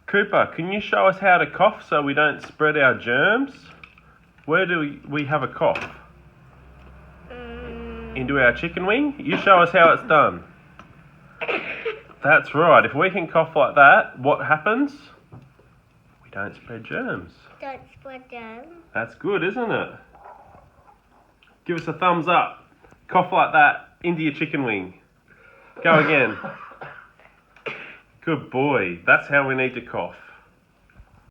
Cooper, can you show us how to cough so we don't spread our germs? Where do we have a cough? Into our chicken wing? You show us how it's done. That's right. If we can cough like that, what happens? We don't spread germs. Don't spread germs. That's good, isn't it? Give us a thumbs up. Cough like that into your chicken wing. Go again. Good boy. That's how we need to cough.